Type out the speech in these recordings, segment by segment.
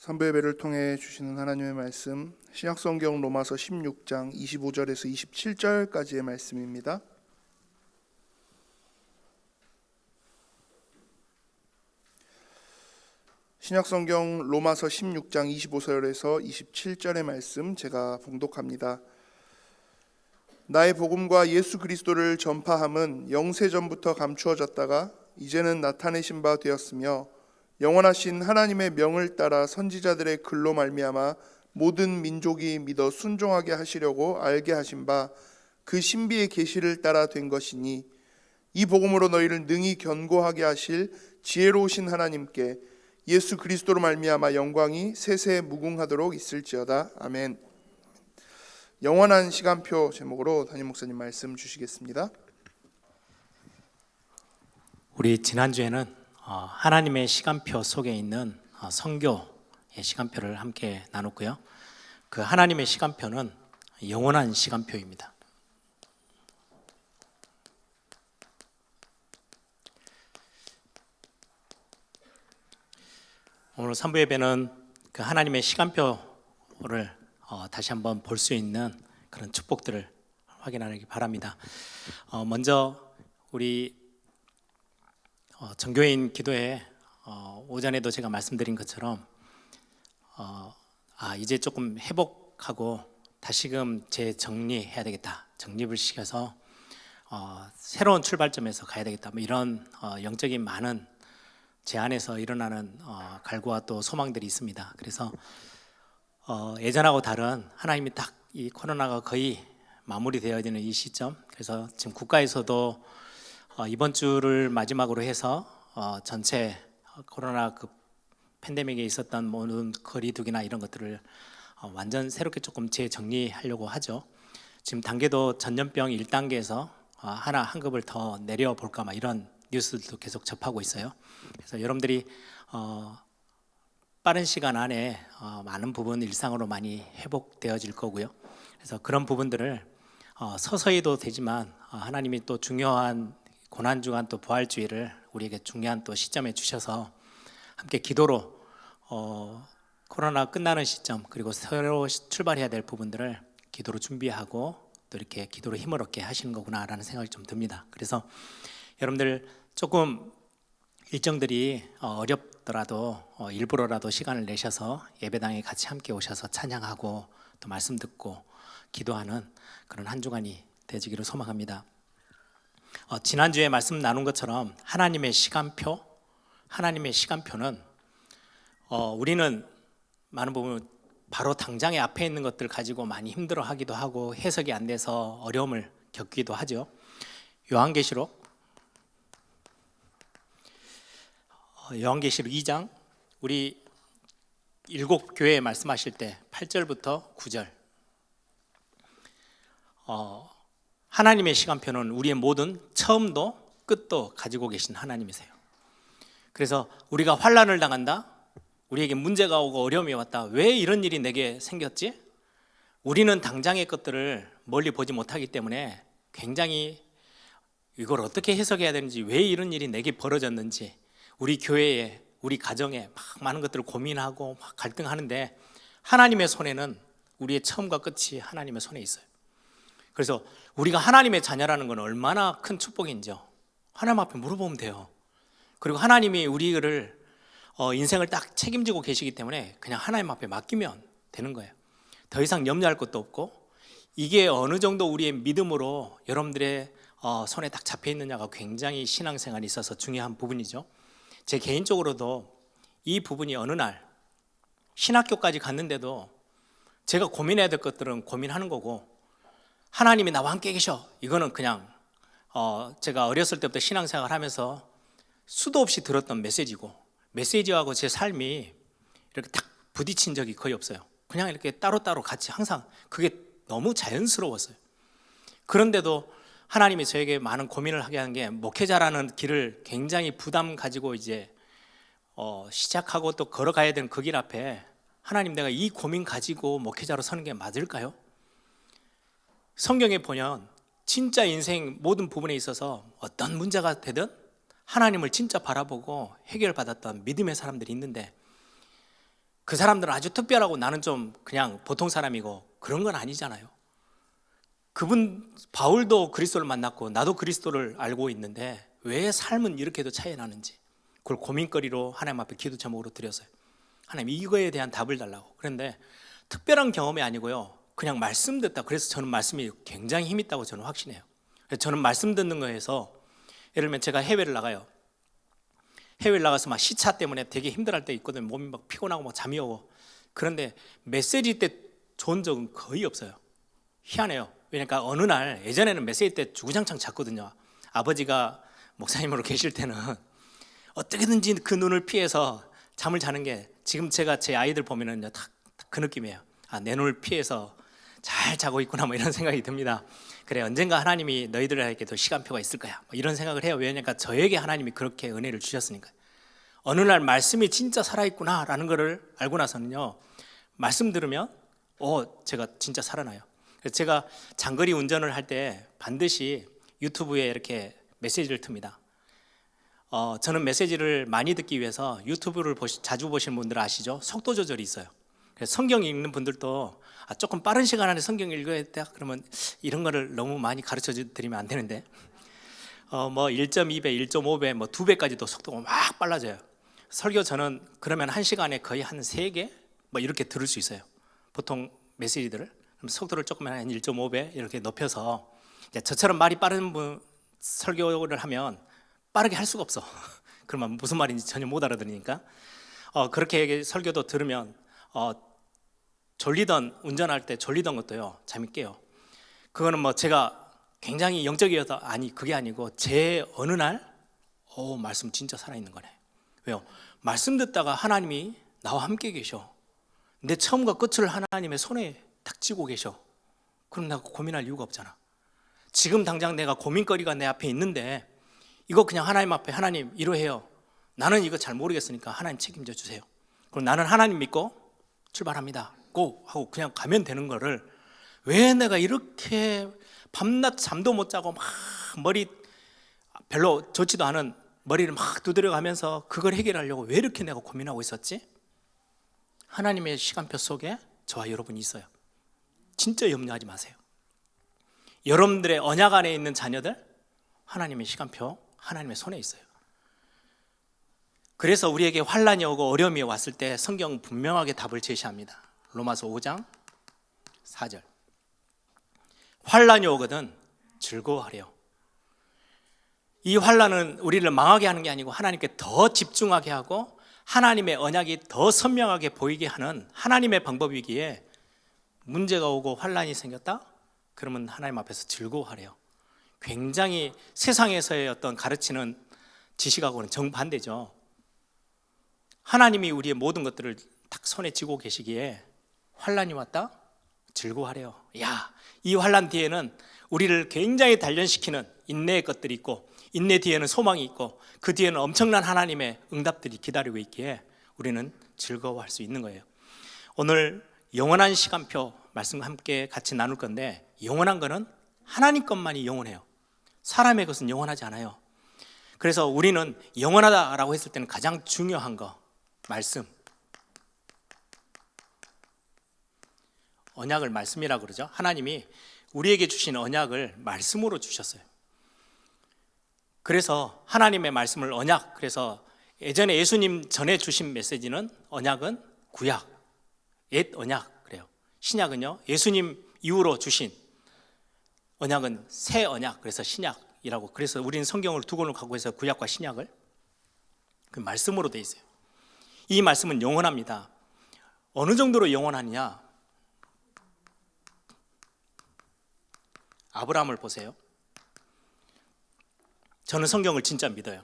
선배 예배를 통해 주시는 하나님의 말씀, 신약성경 로마서 16장 25절에서 27절까지의 말씀입니다. 신약성경 로마서 16장 25절에서 27절의 말씀 제가 봉독합니다. 나의 복음과 예수 그리스도를 전파함은 영세전부터 감추어졌다가 이제는 나타내신 바 되었으며 영원하신 하나님의 명을 따라 선지자들의 글로 말미암아 모든 민족이 믿어 순종하게 하시려고 알게 하신 바 그 신비의 계시를 따라 된 것이니 이 복음으로 너희를 능히 견고하게 하실 지혜로우신 하나님께 예수 그리스도로 말미암아 영광이 세세 무궁하도록 있을지어다. 아멘. 영원한 시간표 제목으로 담임 목사님 말씀 주시겠습니다. 우리 지난주에는 하나님의 시간표 속에 있는 성교의 시간표를 함께 나눴고요. 그 하나님의 시간표는 영원한 시간표입니다. 오늘 3부 예배는 그 하나님의 시간표를 다시 한번 볼 수 있는 그런 축복들을 확인하기 바랍니다. 먼저 우리 정교인 기도회 오전에도 제가 말씀드린 것처럼 이제 조금 회복하고 다시금 재정리해야 되겠다, 정립을 시켜서 새로운 출발점에서 가야 되겠다, 뭐 이런 영적인 많은 제 안에서 일어나는 갈구와 또 소망들이 있습니다. 그래서 예전하고 다른 하나님이 딱 이 코로나가 거의 마무리되어야 되는 이 시점, 그래서 지금 국가에서도 이번 주를 마지막으로 해서 전체 코로나 그 팬데믹에 있었던 모든 거리두기나 이런 것들을 완전 새롭게 조금 재정리하려고 하죠. 지금 단계도 전염병 1단계에서 하나 한 급을 더 내려볼까 막 이런 뉴스들도 계속 접하고 있어요. 그래서 여러분들이 빠른 시간 안에 많은 부분 일상으로 많이 회복되어질 거고요. 그래서 그런 부분들을 서서히도 되지만 하나님이 또 중요한 고난주간 또 부활주의를 우리에게 중요한 또 시점에 주셔서 함께 기도로 코로나 끝나는 시점, 그리고 새로 출발해야 될 부분들을 기도로 준비하고 또 이렇게 기도로 힘을 얻게 하시는 거구나라는 생각이 좀 듭니다. 그래서 여러분들 조금 일정들이 어렵더라도 일부러라도 시간을 내셔서 예배당에 같이 함께 오셔서 찬양하고 또 말씀 듣고 기도하는 그런 한 주간이 되시기를 소망합니다. 지난주에 말씀 나눈 것처럼 하나님의 시간표는 우리는 많은 부분 바로 당장에 앞에 있는 것들 가지고 많이 힘들어하기도 하고 해석이 안 돼서 어려움을 겪기도 하죠. 요한계시록 2장 우리 7교회에 말씀하실 때 8절부터 9절 하나님의 시간표는 우리의 모든 처음도 끝도 가지고 계신 하나님이세요. 그래서 우리가 환난을 당한다, 우리에게 문제가 오고 어려움이 왔다, 왜 이런 일이 내게 생겼지? 우리는 당장의 것들을 멀리 보지 못하기 때문에 굉장히 이걸 어떻게 해석해야 되는지, 왜 이런 일이 내게 벌어졌는지, 우리 교회에, 우리 가정에 막 많은 것들을 고민하고 막 갈등하는데 하나님의 손에는 우리의 처음과 끝이 하나님의 손에 있어요. 그래서 우리가 하나님의 자녀라는 건 얼마나 큰 축복인지요. 하나님 앞에 물어보면 돼요. 그리고 하나님이 우리를 인생을 딱 책임지고 계시기 때문에 그냥 하나님 앞에 맡기면 되는 거예요. 더 이상 염려할 것도 없고, 이게 어느 정도 우리의 믿음으로 여러분들의 손에 딱 잡혀 있느냐가 굉장히 신앙생활에 있어서 중요한 부분이죠. 제 개인적으로도 이 부분이 어느 날 신학교까지 갔는데도 제가 고민해야 될 것들은 고민하는 거고, 하나님이 나와 함께 계셔, 이거는 그냥 제가 어렸을 때부터 신앙생활 하면서 수도 없이 들었던 메시지고, 메시지하고 제 삶이 이렇게 딱 부딪힌 적이 거의 없어요. 그냥 이렇게 따로따로 같이 항상 그게 너무 자연스러웠어요. 그런데도 하나님이 저에게 많은 고민을 하게 한 게, 목회자라는 길을 굉장히 부담 가지고 이제 시작하고 또 걸어가야 되는 그 길 앞에 하나님, 내가 이 고민 가지고 목회자로 서는 게 맞을까요? 성경에 보면 진짜 인생 모든 부분에 있어서 어떤 문제가 되든 하나님을 진짜 바라보고 해결받았던 믿음의 사람들이 있는데, 그 사람들은 아주 특별하고 나는 좀 그냥 보통 사람이고 그런 건 아니잖아요. 그분 바울도 그리스도를 만났고 나도 그리스도를 알고 있는데 왜 삶은 이렇게도 차이 나는지 그걸 고민거리로 하나님 앞에 기도 제목으로 드렸어요. 하나님 이거에 대한 답을 달라고. 그런데 특별한 경험이 아니고요, 그냥 말씀 듣다. 그래서 저는 말씀이 굉장히 힘 있다고 저는 확신해요. 그래서 저는 말씀 듣는 거에서 예를 들면 제가 해외를 나가요. 해외를 나가서 막 시차 때문에 되게 힘들할 때 있거든요. 몸이 막 피곤하고 막 잠이 오고. 그런데 메시지 때 좋은 적은 거의 없어요. 희한해요. 그러니까 어느 날 예전에는 메시지 때 주구장창 잤거든요. 아버지가 목사님으로 계실 때는 어떻게든지 그 눈을 피해서 잠을 자는 게, 지금 제가 제 아이들 보면은 딱 그 느낌이에요. 아, 내 눈을 피해서 잘 자고 있구나, 뭐 이런 생각이 듭니다. 그래, 언젠가 하나님이 너희들에게도 시간표가 있을 거야, 뭐 이런 생각을 해요. 왜냐니까 저에게 하나님이 그렇게 은혜를 주셨으니까. 어느 날 말씀이 진짜 살아있구나 라는 거를 알고 나서는요, 말씀 들으면 제가 진짜 살아나요. 그래서 제가 장거리 운전을 할 때 반드시 유튜브에 이렇게 메시지를 틉니다. 저는 메시지를 많이 듣기 위해서 유튜브를 자주 보시는 분들 아시죠? 속도 조절이 있어요. 그래서 성경 읽는 분들도 조금 빠른 시간 안에 성경 읽어야 돼, 그러면 이런 거를 너무 많이 가르쳐 드리면 안 되는데, 뭐 1.2배, 1.5배, 뭐 2배까지도 속도가 막 빨라져요. 설교 저는 그러면 1시간에 거의 한 3개 뭐 이렇게 들을 수 있어요. 보통 메시지들을. 그럼 속도를 조금만 한 1.5배 이렇게 높여서, 이제 저처럼 말이 빠른 분 설교를 하면 빠르게 할 수가 없어. 그러면 무슨 말인지 전혀 못 알아들으니까. 그렇게 설교도 들으면 운전할 때 졸리던 것도요, 잠이 깨요. 그거는 뭐 제가 굉장히 영적이어서, 아니 그게 아니고 제 어느 날 말씀 진짜 살아있는 거네. 왜요? 말씀 듣다가 하나님이 나와 함께 계셔. 내 처음과 끝을 하나님의 손에 딱 쥐고 계셔. 그럼 내가 고민할 이유가 없잖아. 지금 당장 내가 고민거리가 내 앞에 있는데 이거 그냥 하나님 앞에, 하나님 이러해요, 나는 이거 잘 모르겠으니까 하나님 책임져 주세요. 그럼 나는 하나님 믿고 출발합니다, 고 하고 그냥 가면 되는 거를, 왜 내가 이렇게 밤낮 잠도 못 자고 막 머리 별로 좋지도 않은 머리를 막 두드려가면서 그걸 해결하려고 왜 이렇게 내가 고민하고 있었지? 하나님의 시간표 속에 저와 여러분이 있어요. 진짜 염려하지 마세요. 여러분들의 언약 안에 있는 자녀들, 하나님의 시간표, 하나님의 손에 있어요. 그래서 우리에게 환난이 오고 어려움이 왔을 때 성경은 분명하게 답을 제시합니다. 로마서 5장 4절. 환난이 오거든 즐거워하래요. 이 환난은 우리를 망하게 하는 게 아니고 하나님께 더 집중하게 하고 하나님의 언약이 더 선명하게 보이게 하는 하나님의 방법이기에, 문제가 오고 환난이 생겼다? 그러면 하나님 앞에서 즐거워하래요. 굉장히 세상에서의 어떤 가르치는 지식하고는 정반대죠. 하나님이 우리의 모든 것들을 딱 손에 쥐고 계시기에 환난이 왔다? 즐거워하래요. 야, 이 환난 뒤에는 우리를 굉장히 단련시키는 인내의 것들이 있고, 인내 뒤에는 소망이 있고, 그 뒤에는 엄청난 하나님의 응답들이 기다리고 있기에 우리는 즐거워할 수 있는 거예요. 오늘 영원한 시간표 말씀과 함께 같이 나눌 건데, 영원한 거는 하나님 것만이 영원해요. 사람의 것은 영원하지 않아요. 그래서 우리는 영원하다라고 했을 때는 가장 중요한 거, 말씀. 언약을 말씀이라고 그러죠. 하나님이 우리에게 주신 언약을 말씀으로 주셨어요. 그래서 하나님의 말씀을 언약, 그래서 예전에 예수님 전에 주신 메시지는, 언약은 구약, 옛 언약 그래요. 신약은요, 예수님 이후로 주신 언약은 새 언약, 그래서 신약이라고. 그래서 우리는 성경을 두 권을 갖고 있어요. 구약과 신약을. 그 말씀으로 돼 있어요. 이 말씀은 영원합니다. 어느 정도로 영원하냐? 아브라함을 보세요. 저는 성경을 진짜 믿어요.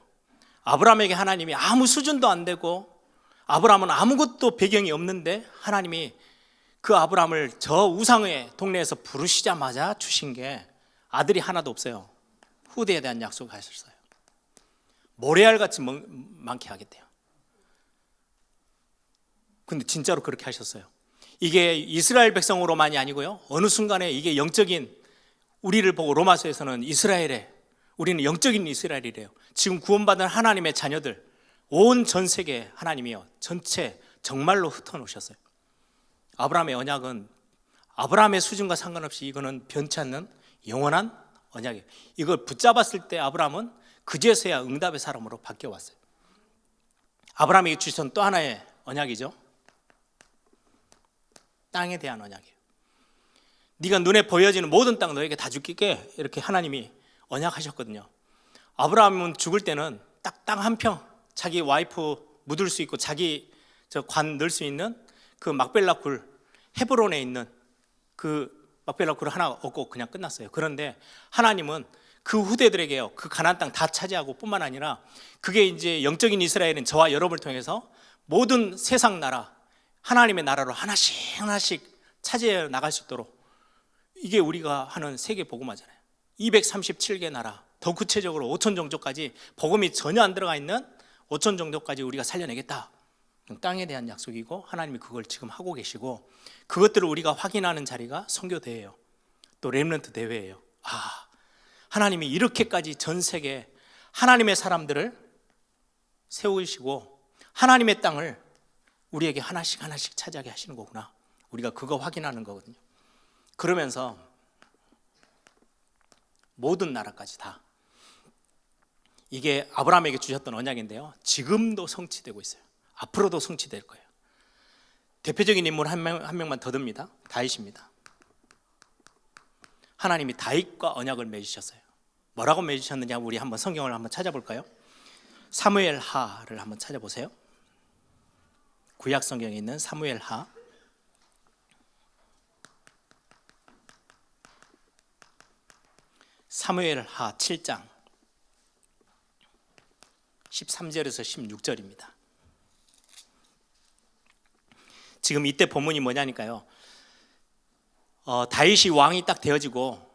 아브라함에게 하나님이 아무 수준도 안 되고, 아브라함은 아무것도 배경이 없는데 하나님이 그 아브라함을 저 우상의 동네에서 부르시자마자 주신 게 아들이 하나도 없어요. 후대에 대한 약속을 하셨어요. 모래알같이 많게 하겠대요. 근데 진짜로 그렇게 하셨어요. 이게 이스라엘 백성으로만이 아니고요, 어느 순간에 이게 영적인, 우리를 보고 로마서에서는 이스라엘에, 우리는 영적인 이스라엘이래요. 지금 구원받은 하나님의 자녀들, 온 전 세계 하나님이요, 전체 정말로 흩어놓으셨어요. 아브라함의 언약은 아브라함의 수준과 상관없이 이거는 변치 않는 영원한 언약이에요. 이걸 붙잡았을 때 아브라함은 그제서야 응답의 사람으로 바뀌어왔어요. 아브라함에게 주신 또 하나의 언약이죠. 땅에 대한 언약이에요. 네가 눈에 보여지는 모든 땅 너에게 다 줄게, 이렇게 하나님이 언약하셨거든요. 아브라함은 죽을 때는 딱 땅 한 평, 자기 와이프 묻을 수 있고 자기 저 관 넣을 수 있는 그 막벨라 굴, 헤브론에 있는 그 막벨라 굴을 하나 얻고 그냥 끝났어요. 그런데 하나님은 그 후대들에게요, 그 가나안 땅 다 차지하고 뿐만 아니라 그게 이제 영적인 이스라엘은 저와 여러분을 통해서 모든 세상 나라, 하나님의 나라로 하나씩 하나씩 차지해 나갈 수 있도록, 이게 우리가 하는 세계 복음화잖아요. 237개 나라, 더 구체적으로 5천 종족까지, 복음이 전혀 안 들어가 있는 5천 종족까지 우리가 살려내겠다. 땅에 대한 약속이고 하나님이 그걸 지금 하고 계시고, 그것들을 우리가 확인하는 자리가 선교 대회예요. 또 렘넌트 대회예요. 하나님이 이렇게까지 전 세계 하나님의 사람들을 세우시고 하나님의 땅을 우리에게 하나씩 하나씩 차지하게 하시는 거구나. 우리가 그거 확인하는 거거든요. 그러면서 모든 나라까지 다, 이게 아브라함에게 주셨던 언약인데요, 지금도 성취되고 있어요. 앞으로도 성취될 거예요. 대표적인 인물 한 명만 더 듭니다. 다윗입니다. 하나님이 다윗과 언약을 맺으셨어요. 뭐라고 맺으셨느냐, 우리 한번 성경을 한번 찾아볼까요? 사무엘하를 한번 찾아보세요. 구약 성경에 있는 사무엘하. 사무엘하 7장 13절에서 16절입니다. 지금 이때 본문이 뭐냐니까요, 다윗이 왕이 딱 되어지고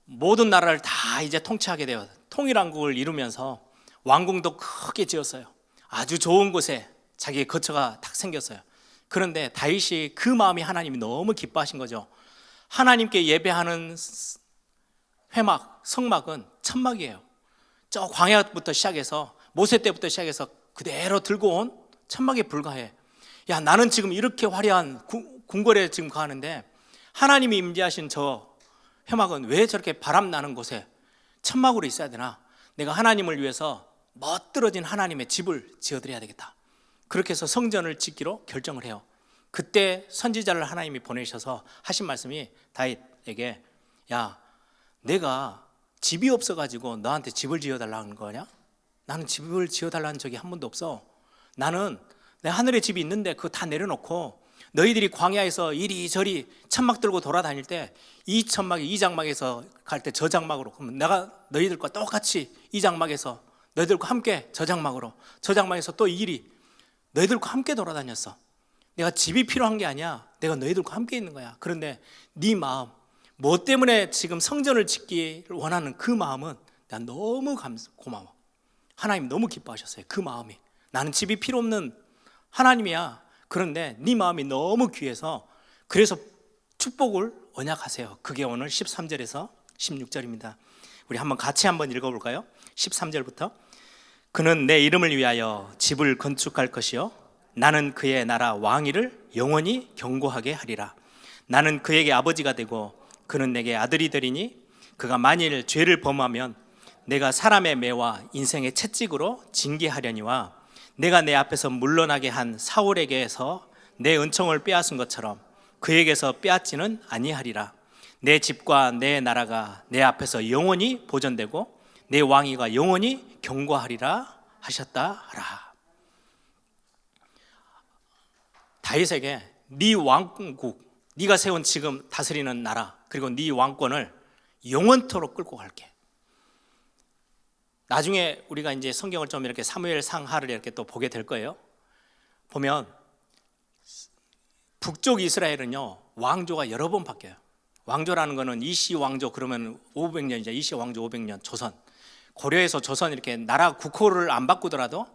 모든 나라를 다 이제 통치하게 되어 통일왕국을 이루면서 왕궁도 크게 지었어요. 아주 좋은 곳에 자기의 거처가 딱 생겼어요. 그런데 다윗이 그 마음이 하나님이 너무 기뻐하신 거죠. 하나님께 예배하는 회막, 성막은 천막이에요. 저 광야부터 시작해서 모세 때부터 시작해서 그대로 들고 온 천막에 불과해. 야, 나는 지금 이렇게 화려한 궁궐에 지금 가는데 하나님이 임재하신 저 회막은 왜 저렇게 바람 나는 곳에 천막으로 있어야 되나? 내가 하나님을 위해서 멋들어진 하나님의 집을 지어드려야 되겠다. 그렇게 해서 성전을 짓기로 결정을 해요. 그때 선지자를 하나님이 보내셔서 하신 말씀이 다윗에게, 야, 내가 집이 없어가지고 너한테 집을 지어달라는 거냐? 나는 집을 지어달라는 적이 한 번도 없어. 나는 내 하늘에 집이 있는데 그거 다 내려놓고 너희들이 광야에서 이리저리 천막 들고 돌아다닐 때 이 천막이 이 장막에서 갈 때 저 장막으로, 그러면 내가 너희들과 똑같이 이 장막에서 너희들과 함께 저 장막으로, 저 장막에서 또 이리 너희들과 함께 돌아다녔어. 내가 집이 필요한 게 아니야. 내가 너희들과 함께 있는 거야. 그런데 네 마음, 뭐 때문에 지금 성전을 짓기를 원하는 그 마음은 난 너무 고마워. 하나님 너무 기뻐하셨어요. 그 마음이, 나는 집이 필요 없는 하나님이야. 그런데 네 마음이 너무 귀해서 그래서 축복을 언약하세요. 그게 오늘 13절에서 16절입니다. 우리 한번 같이 한번 읽어볼까요? 13절부터. 그는 내 이름을 위하여 집을 건축할 것이요 나는 그의 나라 왕위를 영원히 견고하게 하리라. 나는 그에게 아버지가 되고 그는 내게 아들이 되리니 그가 만일 죄를 범하면 내가 사람의 매와 인생의 채찍으로 징계하려니와 내가 내 앞에서 물러나게 한 사울에게서 내 은총을 빼앗은 것처럼 그에게서 빼앗지는 아니하리라. 내 집과 내 나라가 내 앞에서 영원히 보존되고 내 왕위가 영원히 견고하리라 하셨다 하라. 다윗에게 네 왕국, 네가 세운 지금 다스리는 나라, 그리고 네 왕권을 영원토록 끌고 갈게. 나중에 우리가 이제 성경을 좀 이렇게 사무엘상하를 이렇게 또 보게 될 거예요. 보면 북쪽 이스라엘은요, 왕조가 여러 번 바뀌어요. 왕조라는 거는 이시 왕조, 그러면 500년이죠. 이시 왕조 500년, 조선. 고려에서 조선 이렇게 나라 국호를 안 바꾸더라도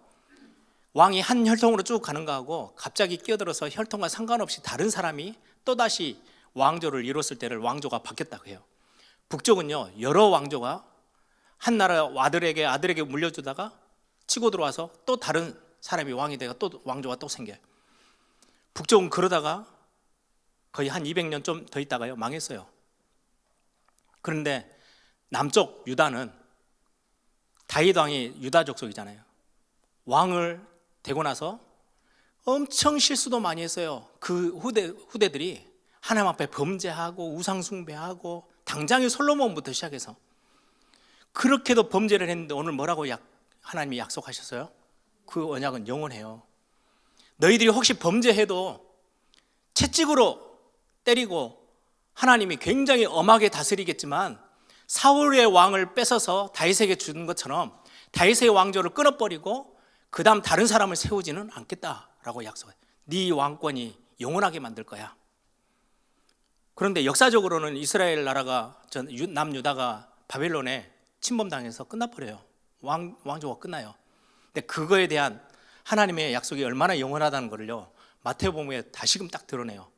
왕이 한 혈통으로 쭉 가는 거하고 갑자기 끼어들어서 혈통과 상관없이 다른 사람이 또다시 왕조를 이뤘을 때를 왕조가 바뀌었다고 해요. 북쪽은요, 여러 왕조가 한 나라 아들에게 물려주다가 치고 들어와서 또 다른 사람이 왕이 되고 또 왕조가 또 생겨요. 북쪽은 그러다가 거의 한 200년 좀 더 있다가요 망했어요. 그런데 남쪽 유다는 다윗 왕이 유다 족속이잖아요. 왕을 되고 나서 엄청 실수도 많이 했어요. 그 후대들이 하나님 앞에 범죄하고 우상 숭배하고 당장의 솔로몬부터 시작해서 그렇게도 범죄를 했는데 오늘 뭐라고 하나님이 약속하셨어요? 그 언약은 영원해요. 너희들이 혹시 범죄해도 채찍으로 때리고 하나님이 굉장히 엄하게 다스리겠지만 사울의 왕을 뺏어서 다윗에게 준 것처럼 다윗의 왕조를 끊어버리고 그 다음 다른 사람을 세우지는 않겠다라고 약속해요. 네 왕권이 영원하게 만들 거야. 그런데 역사적으로는 이스라엘 나라가 남유다가 바벨론에 침범당해서 끝나버려요. 왕조가 끝나요. 근데 그거에 대한 하나님의 약속이 얼마나 영원하다는 것을요 마태복음에 다시금 딱 드러내요.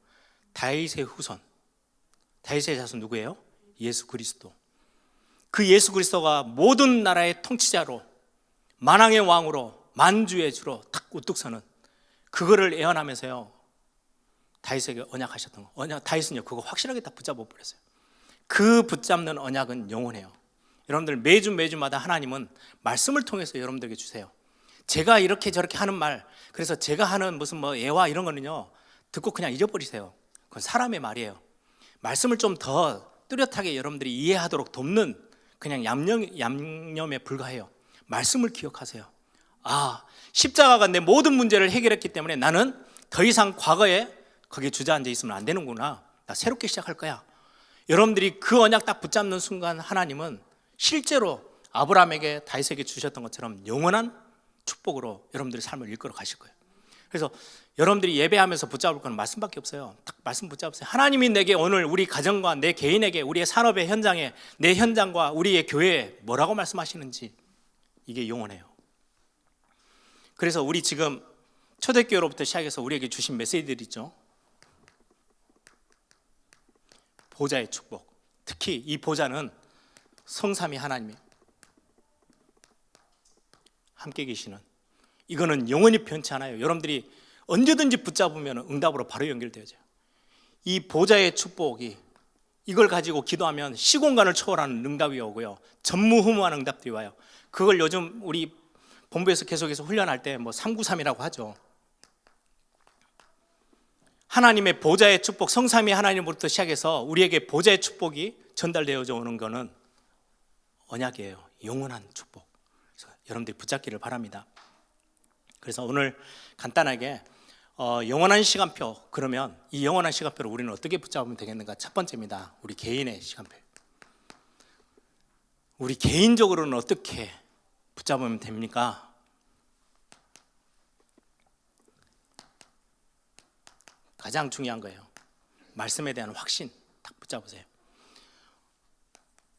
다윗의 후손, 다윗의 자손 누구예요? 예수 그리스도. 그 예수 그리스도가 모든 나라의 통치자로 만왕의 왕으로 만주의 주로 탁 우뚝 서는 그거를 예언하면서요 다윗에게 언약하셨던 거. 다윗은요 그거 확실하게 다 붙잡아 버렸어요. 그 붙잡는 언약은 영원해요. 여러분들 매주마다 하나님은 말씀을 통해서 여러분들에게 주세요. 제가 이렇게 저렇게 하는 말, 그래서 제가 하는 무슨 뭐 예화 이런 거는요 듣고 그냥 잊어버리세요. 그건 사람의 말이에요. 말씀을 좀 더 뚜렷하게 여러분들이 이해하도록 돕는 그냥 양념에 불과해요. 말씀을 기억하세요. 아, 십자가가 내 모든 문제를 해결했기 때문에 나는 더 이상 과거에 거기에 주저앉아 있으면 안 되는구나. 나 새롭게 시작할 거야. 여러분들이 그 언약 딱 붙잡는 순간 하나님은 실제로 아브라함에게 다윗에게 주셨던 것처럼 영원한 축복으로 여러분들의 삶을 이끌어 가실 거예요. 그래서 여러분들이 예배하면서 붙잡을 건 말씀밖에 없어요. 딱 말씀 붙잡으세요. 하나님이 내게 오늘 우리 가정과 내 개인에게 우리의 산업의 현장에 내 현장과 우리의 교회에 뭐라고 말씀하시는지 이게 영원해요. 그래서 우리 지금 초대교회로부터 시작해서 우리에게 주신 메시지들이 있죠. 보좌의 축복. 특히 이 보좌는 성삼위 하나님이에요. 함께 계시는. 이거는 영원히 변치 않아요. 여러분들이 언제든지 붙잡으면 응답으로 바로 연결되어져요. 이 보좌의 축복이 이걸 가지고 기도하면 시공간을 초월하는 응답이 오고요. 전무후무한 응답들이 와요. 그걸 요즘 우리 본부에서 계속해서 훈련할 때 뭐 393이라고 하죠. 하나님의 보좌의 축복, 성삼위 하나님으로부터 시작해서 우리에게 보좌의 축복이 전달되어져 오는 것은 언약이에요. 영원한 축복. 그래서 여러분들이 붙잡기를 바랍니다. 그래서 오늘 간단하게 영원한 시간표, 그러면 이 영원한 시간표를 우리는 어떻게 붙잡으면 되겠는가? 첫 번째입니다. 우리 개인의 시간표. 우리 개인적으로는 어떻게 붙잡으면 됩니까? 가장 중요한 거예요. 말씀에 대한 확신 딱 붙잡으세요.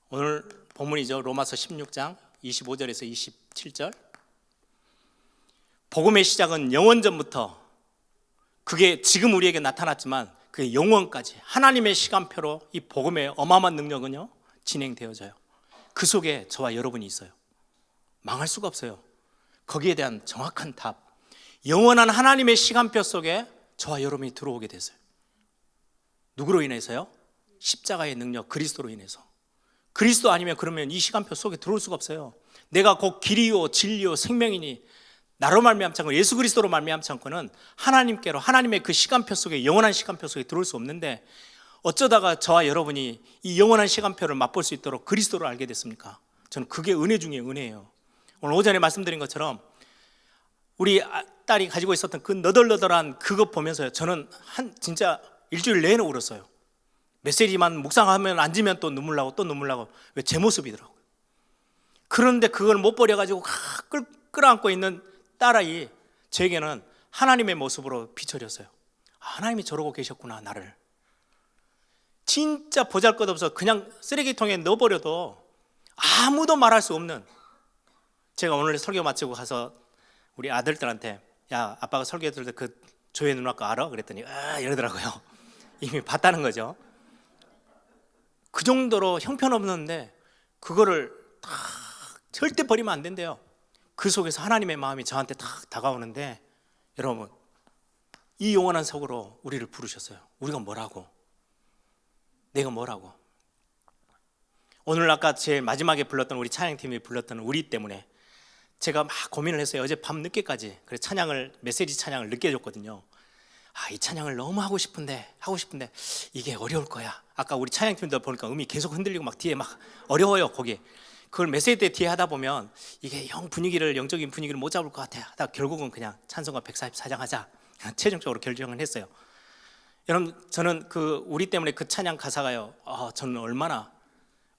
오늘 본문이죠. 로마서 16장 25절에서 27절. 복음의 시작은 영원전부터, 그게 지금 우리에게 나타났지만 그게 영원까지 하나님의 시간표로 이 복음의 어마어마한 능력은요 진행되어져요. 그 속에 저와 여러분이 있어요. 망할 수가 없어요. 거기에 대한 정확한 답, 영원한 하나님의 시간표 속에 저와 여러분이 들어오게 됐어요. 누구로 인해서요? 십자가의 능력, 그리스도로 인해서. 그리스도 아니면 그러면 이 시간표 속에 들어올 수가 없어요. 내가 곧 길이요 진리요 생명이니 나로 말미암지 않고 예수 그리스도로 말미암지 않고는 하나님께로, 하나님의 그 시간표 속에, 영원한 시간표 속에 들어올 수 없는데 어쩌다가 저와 여러분이 이 영원한 시간표를 맛볼 수 있도록 그리스도를 알게 됐습니까? 저는 그게 은혜 중에 은혜예요. 오늘 오전에 말씀드린 것처럼 우리 딸이 가지고 있었던 그 너덜너덜한 그것 보면서요 저는 진짜 일주일 내내 울었어요. 메시지만 묵상하면 앉으면 또 눈물 나고 또 눈물 나고. 왜? 제 모습이더라고요. 그런데 그걸 못 버려가지고 끌어안고 있는 딸아이, 저에게는 하나님의 모습으로 비춰졌어요. 하나님이 저러고 계셨구나, 나를. 진짜 보잘것없어 그냥 쓰레기통에 넣어버려도 아무도 말할 수 없는. 제가 오늘 설교 마치고 가서 우리 아들들한테, 야, 아빠가 설교 들을 때 그 조회 누나 거 알아? 그랬더니 이러더라고요. 이미 봤다는 거죠. 그 정도로 형편없는데 그거를 다 절대 버리면 안 된대요. 그 속에서 하나님의 마음이 저한테 딱 다가오는데, 여러분 이 영원한 속으로 우리를 부르셨어요. 우리가 뭐라고? 내가 뭐라고? 오늘 아까 제일 마지막에 불렀던 우리 찬양팀이 불렀던 우리 때문에 제가 막 고민을 했어요. 어제 밤 늦게까지. 그래서 찬양을, 메시지 찬양을 늦게 줬거든요. 이 찬양을 너무 하고 싶은데 이게 어려울 거야. 아까 우리 찬양팀들 보니까 음이 계속 흔들리고 막 뒤에 막 어려워요. 거기 그걸 메시지 때 뒤에 하다 보면 이게 영적인 분위기를 못 잡을 것 같아. 하다 결국은 그냥 찬송가 144장 하자. 최종적으로 결정을 했어요. 여러분, 저는 그 우리 때문에 그 찬양 가사가요, 저는 얼마나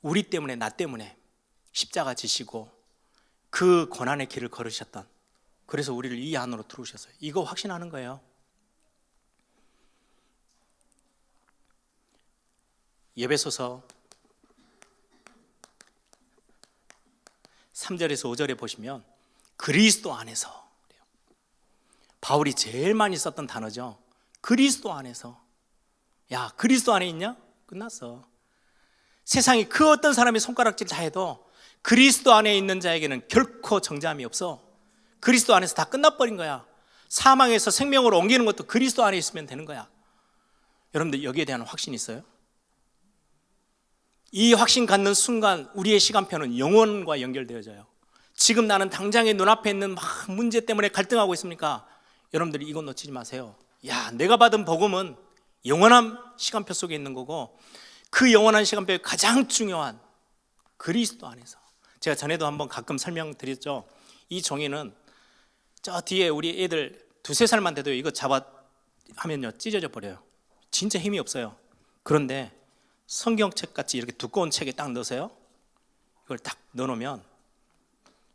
우리 때문에, 나 때문에 십자가 지시고 그 고난의 길을 걸으셨던, 그래서 우리를 이 안으로 들어오셨어요. 이거 확신하는 거예요. 에베소서 3절에서 5절에 보시면 그리스도 안에서, 바울이 제일 많이 썼던 단어죠. 그리스도 안에서. 야, 그리스도 안에 있냐? 끝났어. 세상이 그 어떤 사람이 손가락질 다 해도 그리스도 안에 있는 자에게는 결코 정죄함이 없어. 그리스도 안에서 다 끝나버린 거야. 사망에서 생명으로 옮기는 것도 그리스도 안에 있으면 되는 거야. 여러분들 여기에 대한 확신이 있어요? 이 확신 갖는 순간 우리의 시간표는 영원과 연결되어져요. 지금 나는 당장에 눈앞에 있는 막 문제 때문에 갈등하고 있습니까? 여러분들이 이거 놓치지 마세요. 야, 내가 받은 복음은 영원한 시간표 속에 있는 거고, 그 영원한 시간표의 가장 중요한 그리스도 안에서. 제가 전에도 한번 가끔 설명드렸죠. 이 종이는 저 뒤에 우리 애들 2-3살만 돼도 이거 잡아 하면요 찢어져 버려요. 진짜 힘이 없어요. 그런데 성경책 같이 이렇게 두꺼운 책에 딱 넣으세요. 이걸 딱 넣어놓으면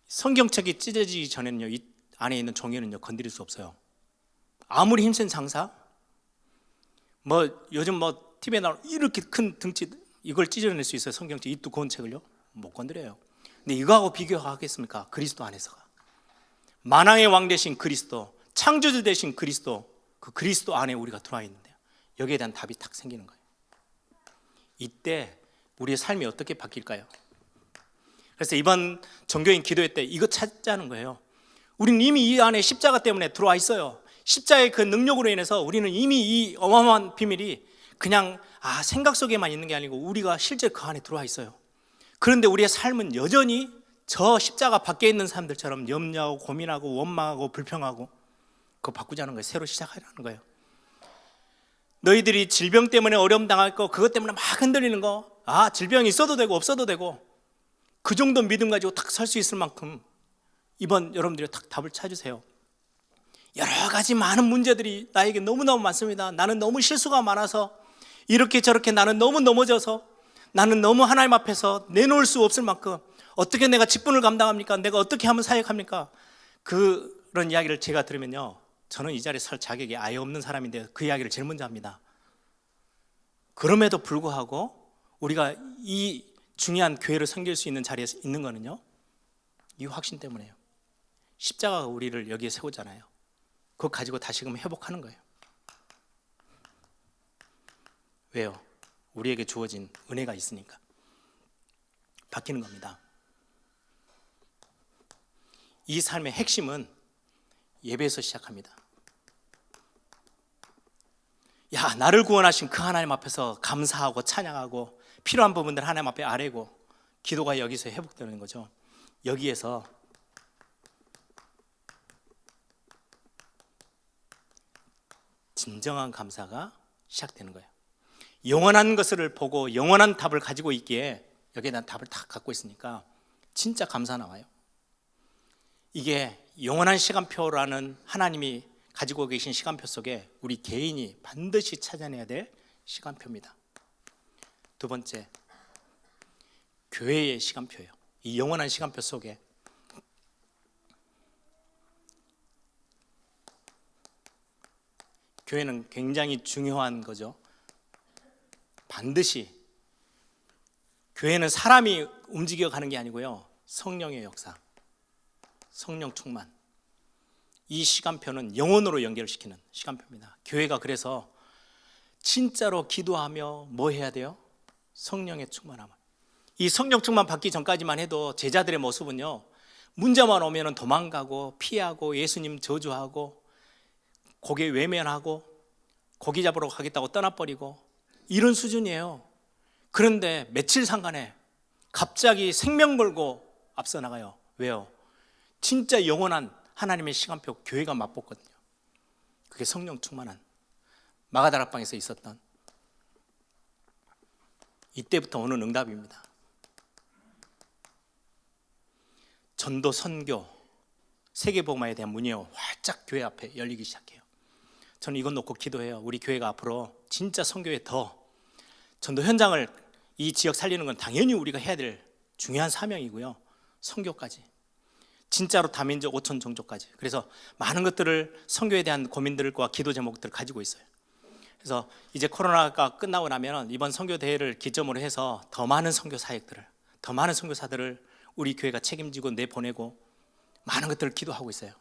성경책이 찢어지기 전에는요, 이 안에 있는 종이는요 건드릴 수 없어요. 아무리 힘센 장사, 요즘 TV에 나오는 이렇게 큰 등치, 이걸 찢어낼 수 있어요. 성경책 이 두꺼운 책을요 못 건드려요. 근데 이거하고 비교하겠습니까? 그리스도 안에서가 만왕의 왕 되신 그리스도, 창조주 되신 그리스도, 그 그리스도 안에 우리가 들어와 있는데요, 여기에 대한 답이 딱 생기는 거예요. 이때 우리의 삶이 어떻게 바뀔까요? 그래서 이번 종교인 기도회 때 이거 찾자는 거예요. 우리는 이미 이 안에 십자가 때문에 들어와 있어요. 십자가의 그 능력으로 인해서 우리는 이미 이 어마어마한 비밀이 그냥 생각 속에만 있는 게 아니고 우리가 실제 그 안에 들어와 있어요. 그런데 우리의 삶은 여전히 저 십자가 밖에 있는 사람들처럼 염려하고 고민하고 원망하고 불평하고, 그거 바꾸자는 거예요. 새로 시작하라는 거예요. 너희들이 질병 때문에 어려움 당할 거, 그것 때문에 막 흔들리는 거, 질병이 있어도 되고 없어도 되고, 그 정도 믿음 가지고 탁 설 수 있을 만큼 이번 여러분들이 탁 답을 찾으세요. 여러 가지 많은 문제들이 나에게 너무너무 많습니다. 나는 너무 실수가 많아서, 이렇게 저렇게 나는 너무 넘어져서, 나는 너무 하나님 앞에서 내놓을 수 없을 만큼 어떻게 내가 직분을 감당합니까? 내가 어떻게 하면 사역합니까? 그런 이야기를 제가 들으면요, 저는 이 자리에 설 자격이 아예 없는 사람인데 그 이야기를 제일 먼저 합니다. 그럼에도 불구하고 우리가 이 중요한 교회를 섬길 수 있는 자리에 있는 거는요, 이 확신 때문에요. 십자가가 우리를 여기에 세우잖아요. 그거 가지고 다시금 회복하는 거예요. 왜요? 우리에게 주어진 은혜가 있으니까. 바뀌는 겁니다. 이 삶의 핵심은 예배에서 시작합니다. 나를 구원하신 그 하나님 앞에서 감사하고 찬양하고, 필요한 부분들 하나님 앞에 아뢰고, 기도가 여기서 회복되는 거죠. 여기에서 진정한 감사가 시작되는 거예요. 영원한 것을 보고 영원한 답을 가지고 있기에 여기에 난 답을 다 갖고 있으니까 진짜 감사 나와요. 이게 영원한 시간표라는 하나님이 가지고 계신 시간표 속에 우리 개인이 반드시 찾아내야 될 시간표입니다. 두 번째, 교회의 시간표예요. 이 영원한 시간표 속에 교회는 굉장히 중요한 거죠. 반드시 교회는 사람이 움직여가는 게 아니고요, 성령의 역사, 성령 충만, 이 시간표는 영혼으로 연결시키는 시간표입니다. 교회가 그래서 진짜로 기도하며 뭐 해야 돼요? 성령의 충만함. 이 성령 충만 받기 전까지만 해도 제자들의 모습은요, 문제만 오면 도망가고 피하고 예수님 저주하고 고개 외면하고 고기 잡으러 가겠다고 떠나버리고 이런 수준이에요. 그런데 며칠 상간에 갑자기 생명 걸고 앞서 나가요. 왜요? 진짜 영원한 하나님의 시간표 교회가 맛봤거든요. 그게 성령 충만한 마가다락방에서 있었던, 이때부터 오는 응답입니다. 전도, 선교, 세계복음화에 대한 문이요 활짝 교회 앞에 열리기 시작해요. 저는 이것 놓고 기도해요. 우리 교회가 앞으로 진짜 선교에 더, 전도 현장을 이 지역 살리는 건 당연히 우리가 해야 될 중요한 사명이고요, 선교까지 진짜로 다민족 5천 종족까지. 그래서 많은 것들을, 선교에 대한 고민들과 기도 제목들을 가지고 있어요. 그래서 이제 코로나가 끝나고 나면 이번 선교 대회를 기점으로 해서 더 많은 선교 사역들을, 더 많은 선교사들을 우리 교회가 책임지고 내보내고 많은 것들을 기도하고 있어요.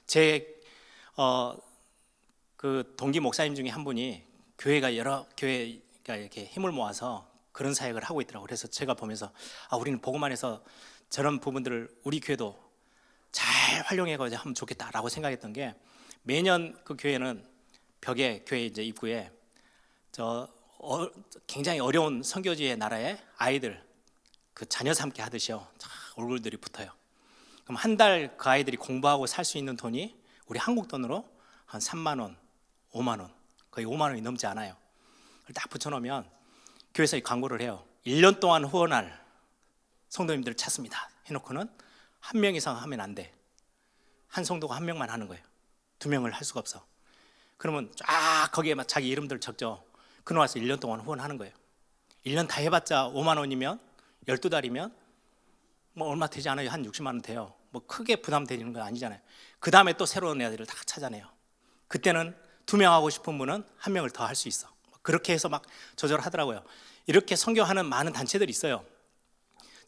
제 그 동기 목사님 중에 한 분이 교회가 여러 교회가 이렇게 힘을 모아서 그런 사역을 하고 있더라고요. 그래서 제가 보면서 우리는 복음 안에서 저런 부분들을 우리 교회도 잘 활용해가지고 하면 좋겠다라고 생각했던 게, 매년 그 교회는 벽에, 교회 이제 입구에 굉장히 어려운 선교지의 나라의 아이들, 그 자녀 삼게 하듯이요, 얼굴들이 붙어요. 그럼 한 달 그 아이들이 공부하고 살 수 있는 돈이 우리 한국 돈으로 한 3만 원, 5만 원, 거의 5만 원이 넘지 않아요. 그걸 딱 붙여놓으면 교회에서 이 광고를 해요. 1년 동안 후원할 성도님들을 찾습니다 해놓고는 한 명 이상 하면 안 돼. 한 성도가 한 명만 하는 거예요. 2명을 할 수가 없어. 그러면 쫙 거기에 막 자기 이름들 적죠. 그놈 와서 1년 동안 후원하는 거예요. 1년 다 해봤자 5만 원이면 12달이면 뭐 얼마 되지 않아요. 한 60만 원 돼요. 뭐 크게 부담되는 건 아니잖아요. 그 다음에 또 새로운 애들을 다 찾아내요. 그때는 2명 하고 싶은 분은 1명을 더 할 수 있어. 그렇게 해서 막 조절하더라고요. 이렇게 선교하는 많은 단체들이 있어요.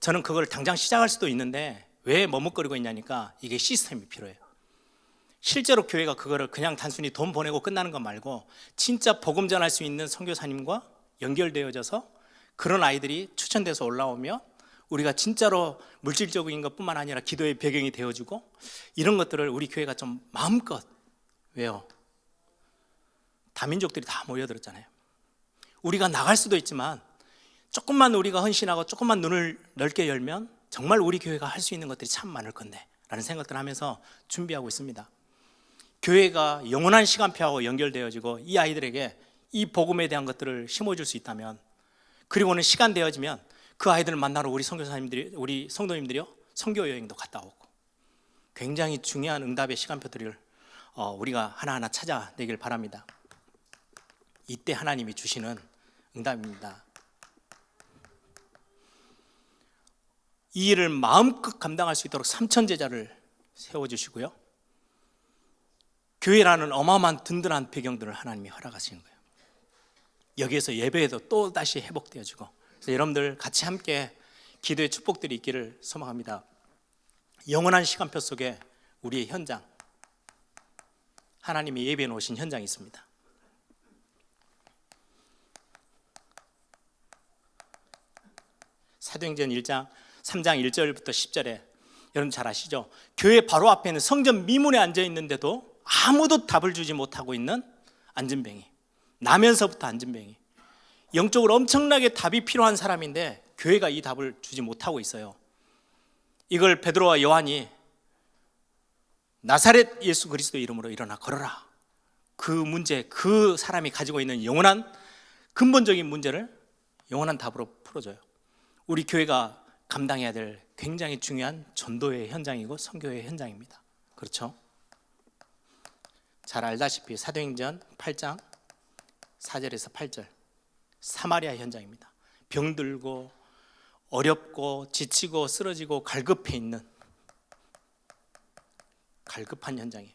저는 그걸 당장 시작할 수도 있는데 왜 머뭇거리고 있냐니까, 이게 시스템이 필요해요. 실제로 교회가 그거를 그냥 단순히 돈 보내고 끝나는 것 말고 진짜 복음 전할 수 있는 선교사님과 연결되어져서 그런 아이들이 추천돼서 올라오면 우리가 진짜로 물질적인 것뿐만 아니라 기도의 배경이 되어주고, 이런 것들을 우리 교회가 좀 마음껏, 왜요? 다민족들이 다 모여들었잖아요. 우리가 나갈 수도 있지만 조금만 우리가 헌신하고 조금만 눈을 넓게 열면 정말 우리 교회가 할 수 있는 것들이 참 많을 건데 라는 생각들을 하면서 준비하고 있습니다. 교회가 영원한 시간표하고 연결되어지고 이 아이들에게 이 복음에 대한 것들을 심어줄 수 있다면, 그리고는 시간 되어지면 그 아이들을 만나러 우리 선교사님들이, 우리 성도님들이요, 선교 여행도 갔다 오고, 굉장히 중요한 응답의 시간표들을 우리가 하나하나 찾아내길 바랍니다. 이때 하나님이 주시는 응답입니다. 이 일을 마음껏 감당할 수 있도록 3천 제자를 세워주시고요, 교회라는 어마어마한 든든한 배경들을 하나님이 허락하시는 거예요. 여기에서 예배에도 또 다시 회복되어지고, 그래서 여러분들 같이 함께 기도의 축복들이 있기를 소망합니다. 영원한 시간표 속에 우리의 현장, 하나님이 예배해 놓으신 현장이 있습니다. 사도행전 3장 1절부터 10절에 여러분 잘 아시죠? 교회 바로 앞에는 성전 미문에 앉아 있는데도 아무도 답을 주지 못하고 있는 안진뱅이, 나면서부터 안진뱅이, 영적으로 엄청나게 답이 필요한 사람인데 교회가 이 답을 주지 못하고 있어요. 이걸 베드로와 요한이 나사렛 예수 그리스도 이름으로 일어나 걸어라, 그 문제, 그 사람이 가지고 있는 영원한 근본적인 문제를 영원한 답으로 풀어줘요. 우리 교회가 감당해야 될 굉장히 중요한 전도의 현장이고 선교의 현장입니다. 그렇죠? 잘 알다시피 사도행전 8장 4절에서 8절, 사마리아 현장입니다. 병들고 어렵고 지치고 쓰러지고 갈급해 있는, 갈급한 현장이에요.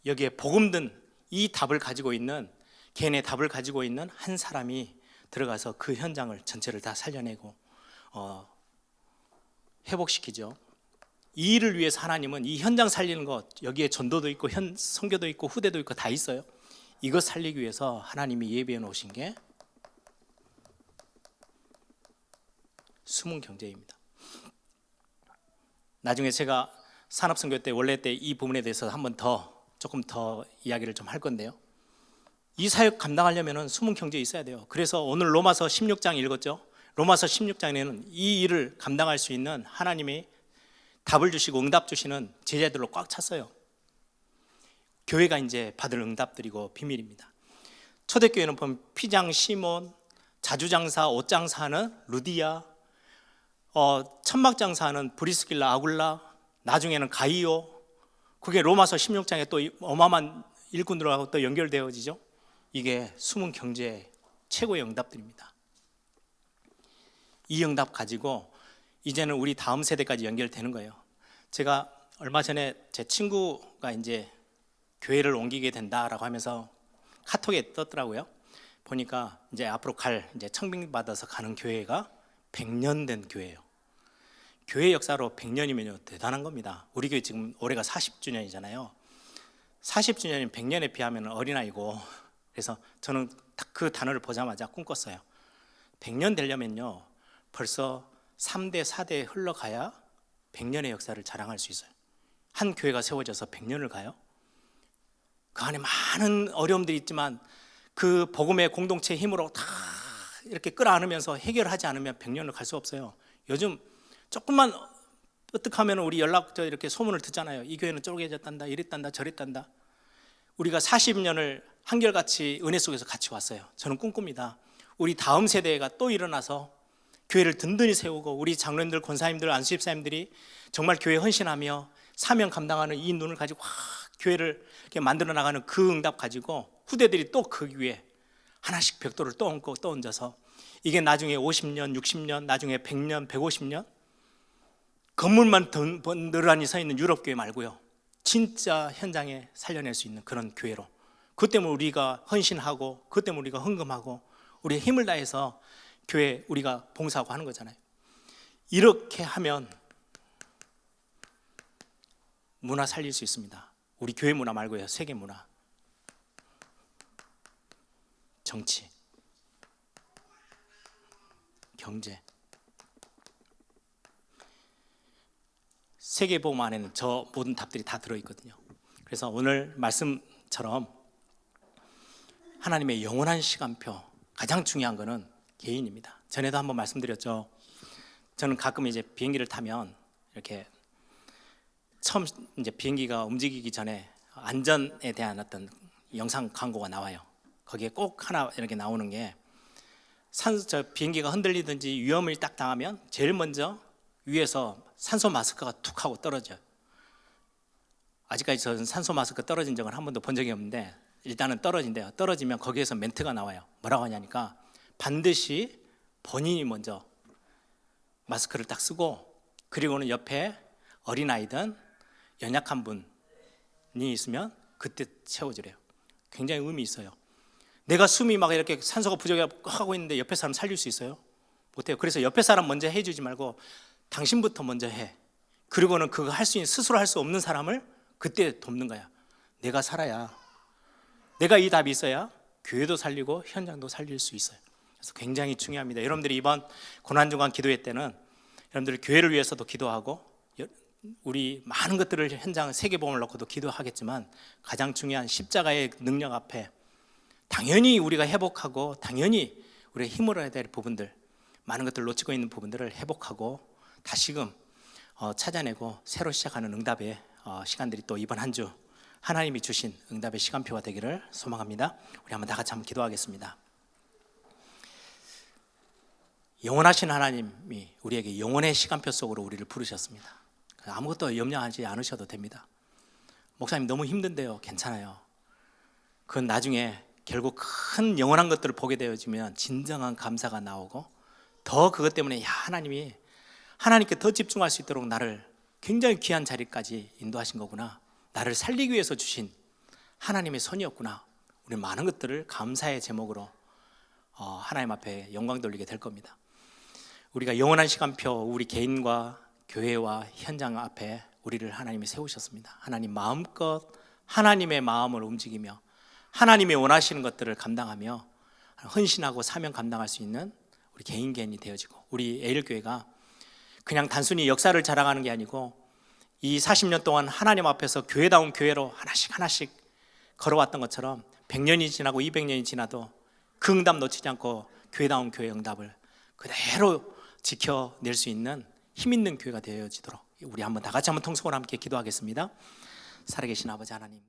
여기에 복음 든 이 답을 가지고 있는, 개인의 답을 가지고 있는 한 사람이 들어가서 그 현장을 전체를 다 살려내고 회복시키죠. 이 일을 위해서 하나님은 이 현장 살리는 것, 여기에 전도도 있고 선교도 있고 후대도 있고 다 있어요. 이거 살리기 위해서 하나님이 예비해 놓으신 게 숨은 경제입니다. 나중에 제가 산업선교 때 원래 때 이 부분에 대해서 한번 조금 더 이야기를 좀 할 건데요. 이 사역 감당하려면 숨은 경제에 있어야 돼요. 그래서 오늘 로마서 16장 읽었죠. 로마서 16장에는 이 일을 감당할 수 있는 하나님이 답을 주시고 응답 주시는 제자들로 꽉 찼어요. 교회가 이제 받을 응답들이고 비밀입니다. 초대교회는 보면 피장 시몬, 자주장사, 옷장사하는 루디아, 천막장사하는 브리스길라, 아굴라, 나중에는 가이오. 그게 로마서 16장에 또 어마어마한 일꾼들하고 또 연결되어지죠. 이게 숨은 경제의 최고의 응답들입니다. 이 응답 가지고 이제는 우리 다음 세대까지 연결되는 거예요. 제가 얼마 전에 제 친구가 이제 교회를 옮기게 된다라고 하면서 카톡에 떴더라고요. 보니까 이제 앞으로 이제 청빙 받아서 가는 교회가 100년 된 교회예요. 교회 역사로 100년이면요 대단한 겁니다. 우리 교회 지금 올해가 40주년이잖아요. 40주년이면 100년에 비하면 어린아이고, 그래서 저는 딱 그 단어를 보자마자 꿈꿨어요. 100년 되려면요 벌써 3대 4대 흘러가야 100년의 역사를 자랑할 수 있어요. 한 교회가 세워져서 100년을 가요? 그 안에 많은 어려움들이 있지만 그 복음의 공동체의 힘으로 다 이렇게 끌어안으면서 해결하지 않으면 100년을 갈 수 없어요. 요즘 조금만 어떡하면 우리 연락처 이렇게 소문을 듣잖아요. 이 교회는 쪼개졌단다, 이랬단다, 저랬단다. 우리가 40년을 한결같이 은혜 속에서 같이 왔어요. 저는 꿈꿉니다. 우리 다음 세대가 또 일어나서 교회를 든든히 세우고 우리 장로님들, 권사님들, 안수집사님들이 정말 교회에 헌신하며 사명 감당하는 이 눈을 가지고 교회를 이렇게 만들어 나가는 그 응답 가지고 후대들이 또 그 위에 하나씩 벽돌을 또 얹고 또 얹어서 이게 나중에 50년, 60년, 나중에 100년, 150년 건물만 늘어나니 서 있는 유럽 교회 말고요, 진짜 현장에 살려낼 수 있는 그런 교회로, 그 때문에 우리가 헌신하고 그 때문에 우리가 헌금하고 우리의 힘을 다해서 교회 우리가 봉사하고 하는 거잖아요. 이렇게 하면 문화 살릴 수 있습니다. 우리 교회 문화 말고요, 세계 문화, 정치, 경제. 세계복음 안에는 저 모든 답들이 다 들어있거든요. 그래서 오늘 말씀처럼 하나님의 영원한 시간표, 가장 중요한 거는 개인입니다. 전에도 한번 말씀드렸죠. 저는 가끔 이제 비행기를 타면 이렇게 처음 이제 비행기가 움직이기 전에 안전에 대한 어떤 영상 광고가 나와요. 거기에 꼭 하나 이렇게 나오는 게 비행기가 흔들리든지 위험을 딱 당하면 제일 먼저 위에서 산소 마스크가 툭 하고 떨어져요. 아직까지 저는 산소 마스크 떨어진 적은 한 번도 본 적이 없는데 일단은 떨어진대요. 떨어지면 거기에서 멘트가 나와요. 뭐라고 하냐니까 반드시 본인이 먼저 마스크를 딱 쓰고, 그리고는 옆에 어린아이든 연약한 분이 있으면 그때 채워주래요. 굉장히 의미 있어요. 내가 숨이 막 이렇게 산소가 부족하고 있는데 옆에 사람 살릴 수 있어요? 못해요. 그래서 옆에 사람 먼저 해주지 말고 당신부터 먼저 해. 그리고는 그거 할 수 있는, 스스로 할 수 없는 사람을 그때 돕는 거야. 내가 살아야, 내가 이 답이 있어야 교회도 살리고 현장도 살릴 수 있어요. 그래서 굉장히 중요합니다. 여러분들이 이번 고난주간 기도회 때는 여러분들 교회를 위해서도 기도하고 우리 많은 것들을 현장 세계복음을 놓고도 기도하겠지만 가장 중요한 십자가의 능력 앞에 당연히 우리가 회복하고 당연히 우리가 힘을 얻어야 될 부분들, 많은 것들을 놓치고 있는 부분들을 회복하고 다시금 찾아내고 새로 시작하는 응답의 시간들이 또 이번 한 주 하나님이 주신 응답의 시간표가 되기를 소망합니다. 우리 한번 다 같이 한번 기도하겠습니다. 영원하신 하나님이 우리에게 영원의 시간표 속으로 우리를 부르셨습니다. 아무것도 염려하지 않으셔도 됩니다. 목사님 너무 힘든데요. 괜찮아요. 그건 나중에 결국 큰 영원한 것들을 보게 되어지면 진정한 감사가 나오고 더 그것 때문에 하나님께 더 집중할 수 있도록 나를 굉장히 귀한 자리까지 인도하신 거구나, 나를 살리기 위해서 주신 하나님의 손이었구나, 우리 많은 것들을 감사의 제목으로 하나님 앞에 영광 돌리게 될 겁니다. 우리가 영원한 시간표, 우리 개인과 교회와 현장 앞에 우리를 하나님이 세우셨습니다. 하나님 마음껏 하나님의 마음을 움직이며 하나님이 원하시는 것들을 감당하며 헌신하고 사명 감당할 수 있는 우리 개인이 되어지고, 우리 에일교회가 그냥 단순히 역사를 자랑하는 게 아니고 이 40년 동안 하나님 앞에서 교회다운 교회로 하나씩 걸어왔던 것처럼 100년이 지나고 200년이 지나도 그 응답 놓치지 않고 교회다운 교회 응답을 그대로 지켜낼 수 있는 힘 있는 교회가 되어지도록 우리 한번 다 같이 한번 통성으로 함께 기도하겠습니다. 살아계신 아버지 하나님,